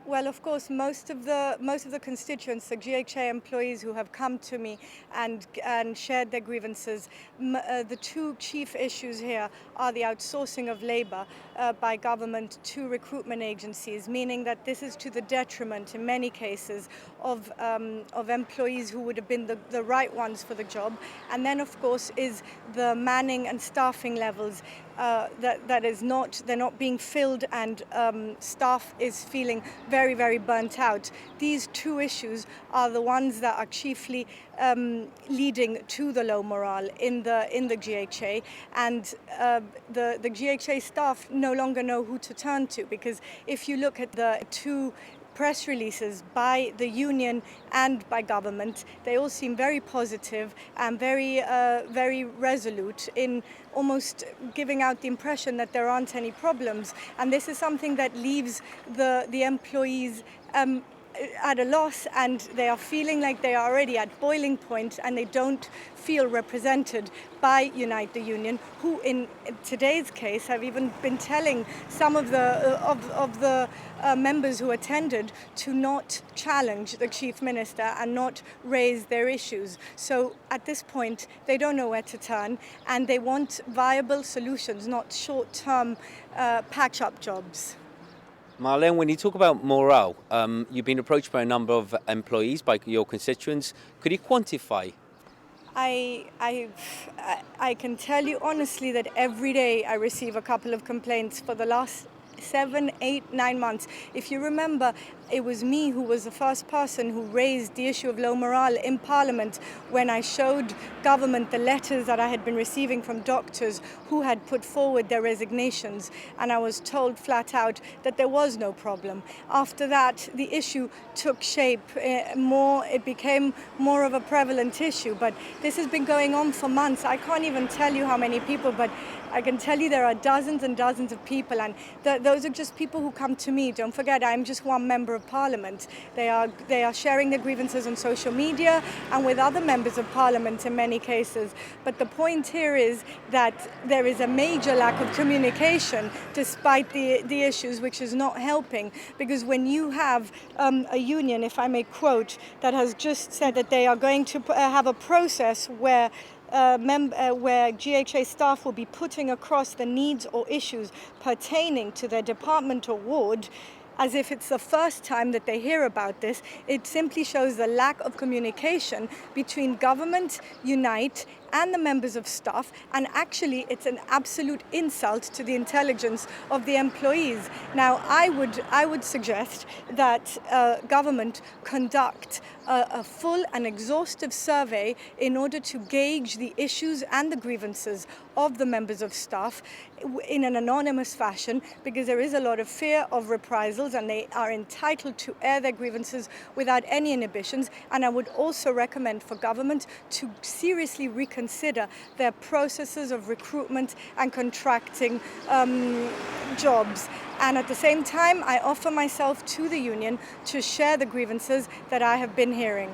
Well, of course, most of the constituents, the GHA employees who have come to me and shared their grievances, the two chief issues here are the outsourcing of labour by government to recruitment agencies, meaning that this is to the detriment, in many cases, of employees who would have been the right ones for the job. And then, of course, is the manning and staffing levels. They're not being filled, and staff is feeling very, very burnt out. These two issues are the ones that are chiefly leading to the low morale in the GHA, and the GHA staff no longer know who to turn to, because if you look at the two press releases by the union and by government, they all seem very positive and very resolute in almost giving out the impression that there aren't any problems. And this is something that leaves the employees at a loss, and they are feeling like they are already at boiling point, and they don't feel represented by Unite the Union, who in today's case have even been telling some of the members who attended to not challenge the Chief Minister and not raise their issues. So at this point they don't know where to turn, and they want viable solutions, not short-term patch-up jobs. Marlene, when you talk about morale, you've been approached by a number of employees, by your constituents. Could you quantify? I can tell you honestly that every day I receive a couple of complaints for the last 7, 8, 9 months. If you remember, it was me who was the first person who raised the issue of low morale in Parliament when I showed government the letters that I had been receiving from doctors who had put forward their resignations, and I was told flat out that there was no problem. After that, the issue took shape it became more of a prevalent issue, but this has been going on for months. I can't even tell you how many people, but I can tell you there are dozens and dozens of people, and those are just people who come to me. Don't forget, I'm just one member of Parliament. They are sharing their grievances on social media and with other members of Parliament in many cases. But the point here is that there is a major lack of communication despite the issues, which is not helping, because when you have a union, if I may quote, that has just said that they are going to have a process where GHA staff will be putting across the needs or issues pertaining to their department or ward, as if it's the first time that they hear about this. It simply shows the lack of communication between government, Unite, and the members of staff, and actually it's an absolute insult to the intelligence of the employees. Now, I would suggest that government conduct a full and exhaustive survey in order to gauge the issues and the grievances of the members of staff in an anonymous fashion, because there is a lot of fear of reprisals, and they are entitled to air their grievances without any inhibitions. And I would also recommend for government to seriously reconsider their processes of recruitment and contracting jobs. And at the same time, I offer myself to the union to share the grievances that I have been hearing.